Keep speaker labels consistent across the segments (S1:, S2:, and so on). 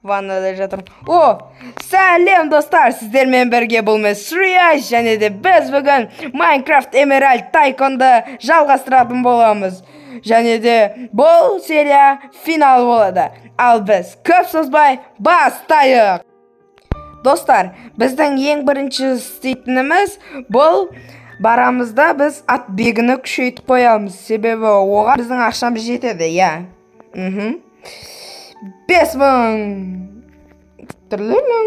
S1: Ваннада жатырмын. Сәлем достар, сіздермен бірге бұл мен Сүрия, және де біз бүгін Minecraft Emerald Tycoon'ды жалғастыратын боламыз. Және де бұл серия финал болады. Ал біз көп созбай бастайық. Достар, біздің ең бірінші істейтініміз бұл барамызда біз атбегіні күшейтіп қоямыз. Себебі оған біздің ақшамыз жетеді, я. 5000 түрлілің.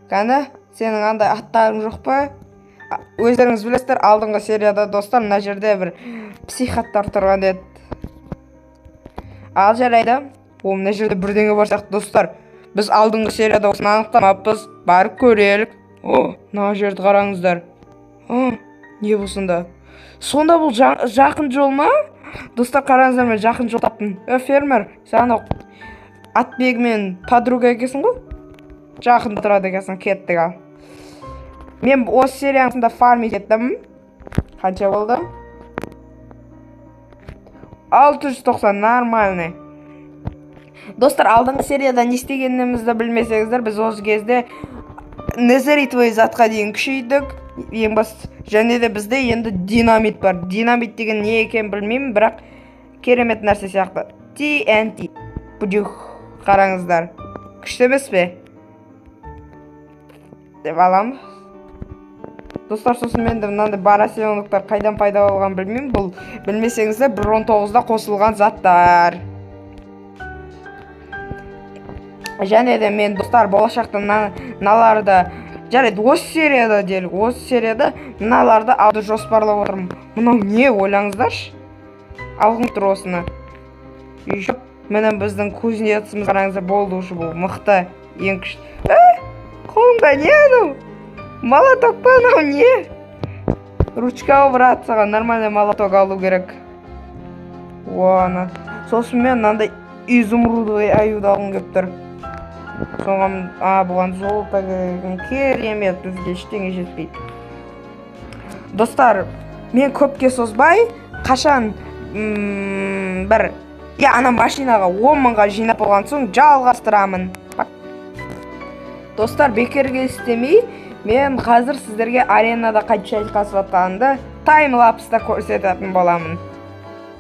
S1: Кәні, сенің андай аттарың жоқ па? Өздеріңіз білесіздер, алдыңғы серияда достар, мына жерде бір психаттар тұрған еді. Ал жарайды. Мына жерде бірдеңе бар сияқты достар. Біз алдыңғы серияда осыны анықтамаппыз. Барып көрелік. Мына жерді қараңыздар. Не болсында? Сонда бұл жақын жол ма? Достар, қараңыздар, мен жақын жол таптым. Фермер, сен атбегімен подруга екесің ғой? Жақында тұрады екесің, кеттік ал. Мен осы сериясында фармить еттім. Қанша болды? 690, нормальный. Достар, алдыңғы серияда не істегенімізді білмесеңіздер, біз осы кезде незеритовый затқа дейін күшейдік. Ең басты, және де бізде енді динамит бар. Динамит деген не екен білмеймін, бірақ керемет нәрсе сияқты. TNT. Бұдюх, қараңыздар. Күшті емес пе? Деп аламыз. Достар, сосын менде мынандай барасионлықтар қайдан пайда болған білмеймін. Бұл білмесеңіздер 1.19-да қосылған заттар. Және де мен достар болашақта мыналарды жарайды, осы серияда делік, осы серияда мыналарды алды жоспарлап отырмын. Мынау не, ойлаңыздаршы? Алғым тұр осыны. Міне біздің кузнеціміз, қараңыздар, болды ұшы бұл, мықты, ең күшті. Қолымда не анау? Молоток па анау не? Ручка брат, саған нормальный молоток алу керек. Сосын мен мынандай изумрудовый аюды алғым келіп тұр. Соған, бұған золото керемет, бізге ештеңе жетпейді. Достар, мен көпке созбай, қашан ана машинаға 10.000-ға жинап болған соң жалғастырамын. Достар, бекерге істемей, мен қазір сіздерге аренада қанша айқасып жатқанымды таймлапста көрсететін боламын.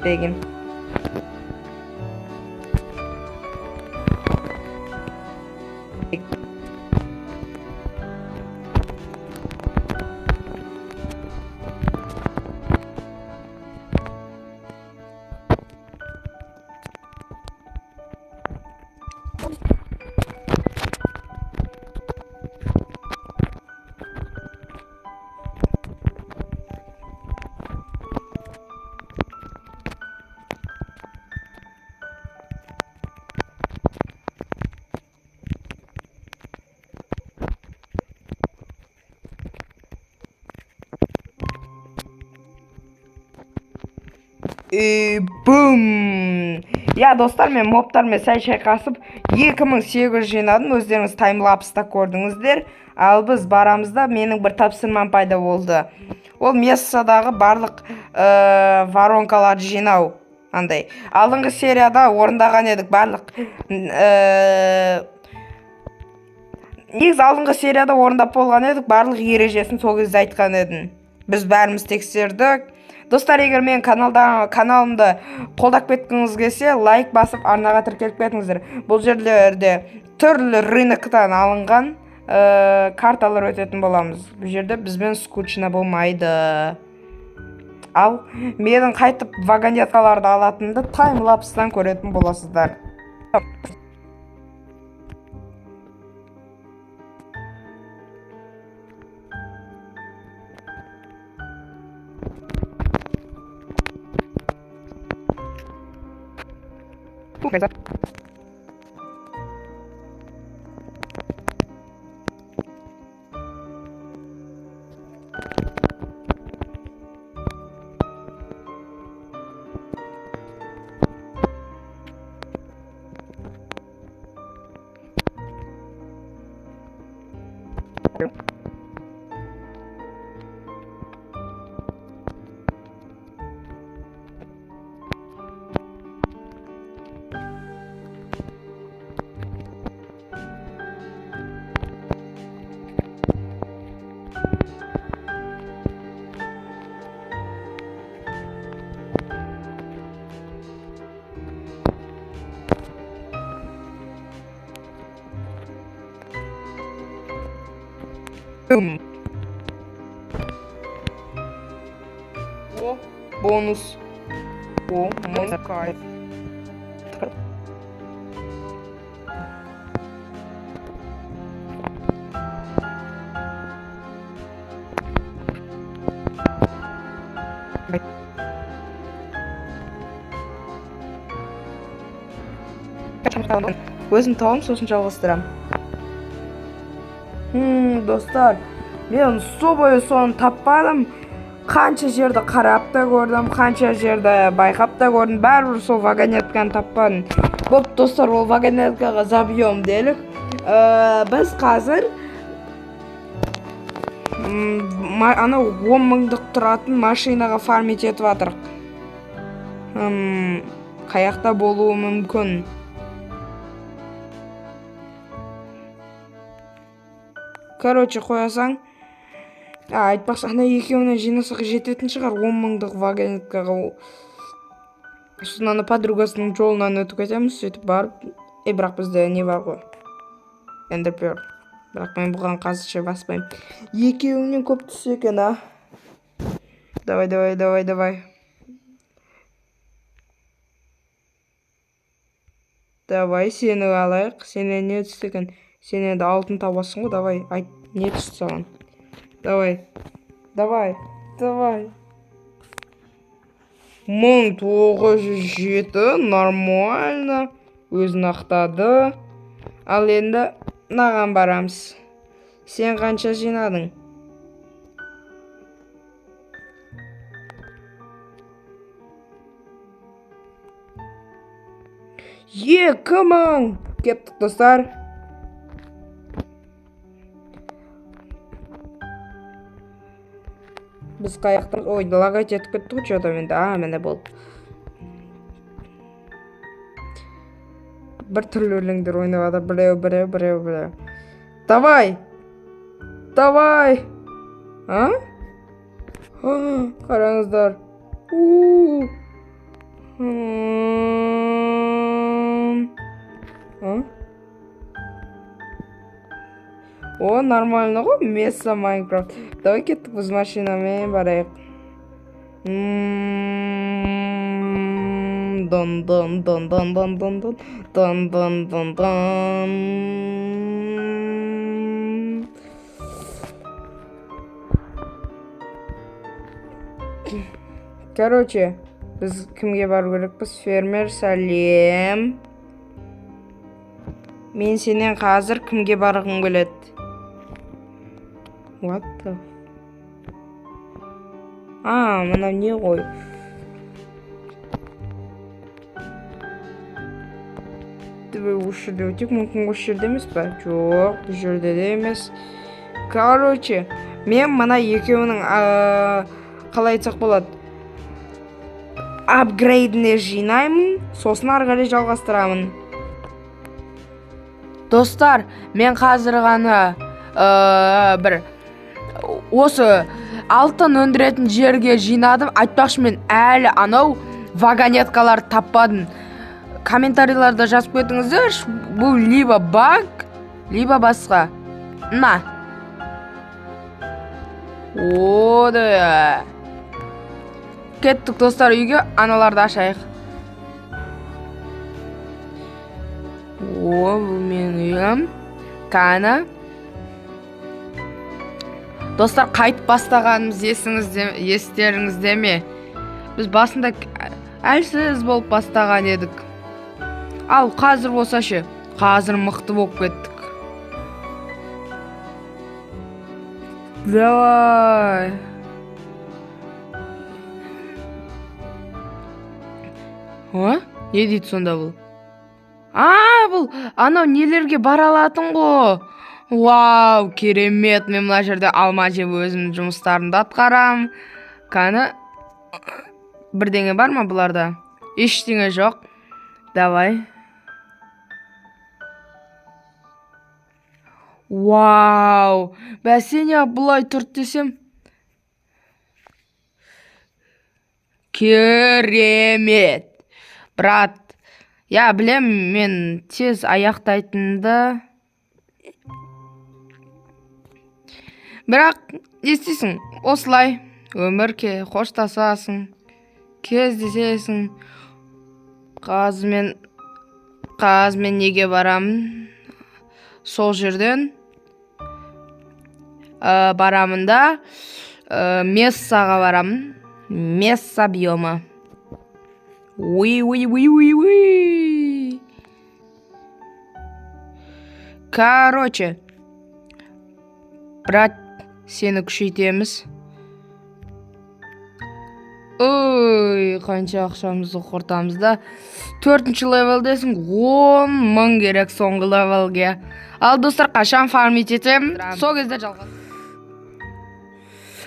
S1: Деген. Бум! Достар, мен мобтармен сәл шайқасып 2800 жинадым, өздеріңіз таймлапста көрдіңіздер. Ал біз барамызда менің бір тапсырмам пайда болды. Ол мессадағы барлық воронкаларды жинау. Андай. Алдыңғы серияда орындаған едік барлық. Негіз алдыңғы серияда орындап болған едік, барлық ережесін сол кезде айтқан едім. Біз бәріміз тексердік. Достар, егер мен каналымды қолдап кеткіңіз келсе, лайк басып, арнаға тіркеліп кетіңіздер. Бұл жерлерде түрлі рыноктан алынған карталар өтетін боламыз. Бұл жерде бізбен скучно болмайды. Ал менің қайтып вагонеткаларды алатынды таймлапстан көретін боласыздар. О, бонус. О, кайф. Өзім тауым, сосын жалғастырам. Достар, мен су бойы соны таппадым. Қанша жерді қарап та көрдім, қанша жерді байқап та көрдім, бәрібір сол вагонетканы таппадым. Болып, достар, ол вагонеткаға забьем делік. Біз қазір анау 10 мыңдық тұратын машинаға фармить етіп атырық. Қаяқта болуы мүмкін. Короче, қоясаң, айтпақшы, ана екеуіне жинасақ жететін шығар 10 мыңдық вагонеткаға. Сосын ана подругасының жолынан өтіп кетеміз, сөйтіп барып, бірақ бізде не бар ғой? Эндерпер. Бірақ мен бұған қазірше баспаймын. Екеуінен көп түссе екен, а? Давай. Давай, сені алайық. Сені не түссе екен? Сен енді алтын табасың ғой, давай. Айт, не түсті саған? Давай. 1907, нормально. Өзін ақтады. Ал енді наған барамыз. Сен қанша жинадың? Екі мың! Кеттік, достар. Біз қаяқтың... Ой, лагать етіп кеттік ғой, что-то менде. Мені болды. Бір түрлі өлеңдер ойнап ада. Біреу. Давай! Қараңыздар. О, нормально ғой, Месса Майнкрафт. Давай кеттік, біз машинамен барайық. Короче, біз кімге бару керекпіз? Фермер, сәлем. Мен сенен қазір кімге барғым келеді? What the? Мына не ғой? Осы жерде өтек, мүмкін осы жерде емес па? Жоқ, бұл жерде де емес. Короче, мен мына екеуінің қалай айтсақ болады? Апгрейдіне жинаймын, сосын ары қарай жалғастырамын. Достар, мен қазір ғана бір осы алтын өндіретін жерге жинадым. Айтпақшы, мен әлі анау вагонеткаларды таппадым. Комментарийларда жазып кетіңіздер, бұл либо баг, либо басқа. На. Ода. Кеттік, достар, үйге, аналарды ашайық. Бұл мен үйім. Кәні. Достар, қайтып бастағанымыз естеріңізде ме? Біз басында әлсіз болып бастаған едік. Ал, қазір болсашы. Қазір мықты болып кеттік. Давай. Не дейді сонда бұл? Бұл анау нелерге бара алатын ғой. Вау, керемет. Мен мына жерде алма жеп өзімнің жұмыстарымды атқарам. Қаны бірдеңе бар ма бұларда? Ештеңе жоқ. Давай. Вау, бәсене бұлай тұрт десем. Керемет. Брат, білем, мен тез аяқтайтынды. Бірақ естисің, осылай өмірке қоштасасың, кездесесің. Қазмен неге барамын? Сол жерден барамын да Мессаға барамын. Месса биомы. Уи. Короче, брат, сені күшейтеміз. Ой, қанша ақшамызды құртамыз да. 4-ші левелдесің, 10.000 керек соңғы левелге. Ал достар, қашан фармит етем? Сол кезде жалғас.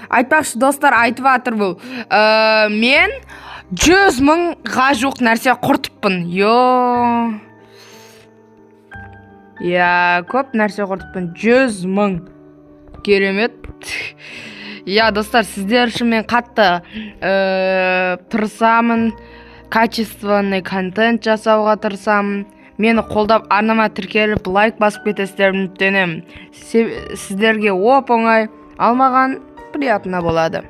S1: Айтпақшы достар, айтып атыр бұл. Мен 100.000-ға жоқ нәрсе құртыппын. Көп нәрсе құртыппын. 100.000. Керемет. Достар, сіздер үшін мен қатты тырысамын. Качественный контент жасауға тырысамын. Мені қолдап арнама тіркеліп лайк басып кетесіздер үміттенемін. Сіздерге оп-оңай, алмаған приятно болады.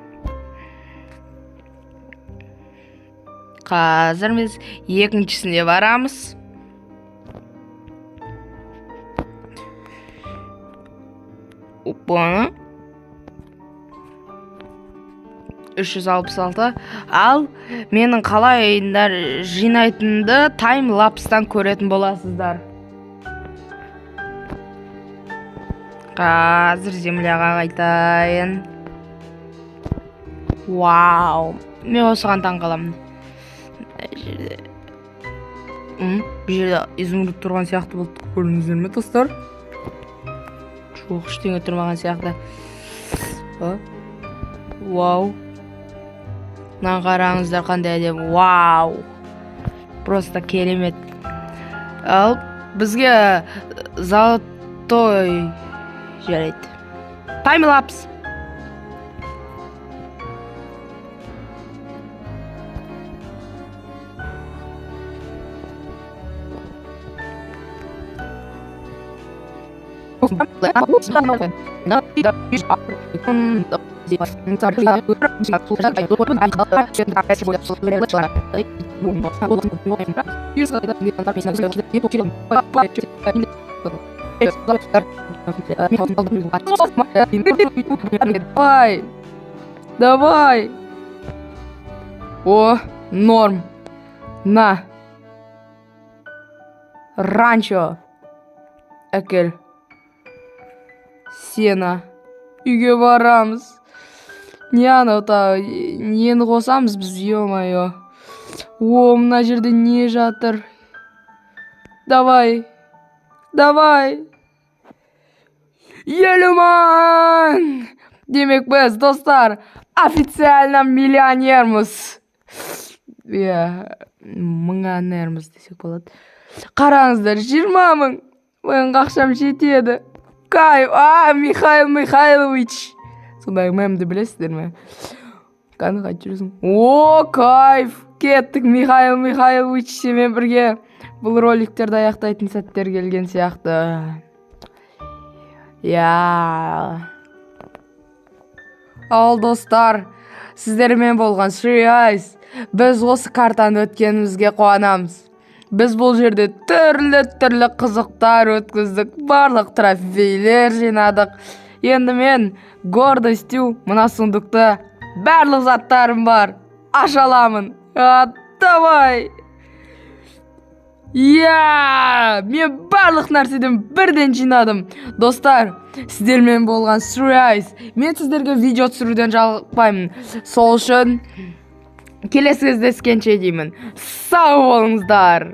S1: Қазір біз екіншісіне барамыз. Опа. 366. Ал менің қалай жинайтынды таймлапстан көретін боласыздар. Қазір земляға қайтайын. Вау. Мен осыған таң қаламын. Бұл жерде изумруд тұрған сияқты болды. Көрдіңіздер ме, достар? Жоқ, ештеңе тұрмаған сияқты. Вау. Мына қараңыздар қандай әдемі. Вау. Просто керемет. Ал бізге золотой жарайды. Таймлапс. Давай. О, норм. На. Ранчо. Әкел. Сена. Үйге барамыз. Нені қосамыз біз, ё-моё. О, мына жерде не жатыр? Давай. 50.000! Демек біз, достар, официально миллионерміз. Мыңанерміз десек болады. Қараңыздар, 20.000. Менің ақшам жетеді. Кайф. Михаил Михайлович. Сондай мемді білесіздер ме? Қаны қайтып жүрсің? О, кайф. Кеттік, Михаил Михайлович семен бірге. Бұл роликтерді аяқтайтын сәттер келген сияқты. Ал достар, сіздермен болған Eyes. Біз осы картаны өткенімізге қуанамыз. Біз бұл жерде түрлі қызықтар өткіздік, барлық трофейлер жинадық. Енді мен гордостью мына сундукта барлық заттарым бар. Аша аламын. Давай. Мен барлық нәрседен бірден жинадым. Достар, сіздермен болған Eyes. Мен сіздерге видео түсіруден жалықпаймын. Сол үшін келесі кездескенше деймін. Сау болыңыздар.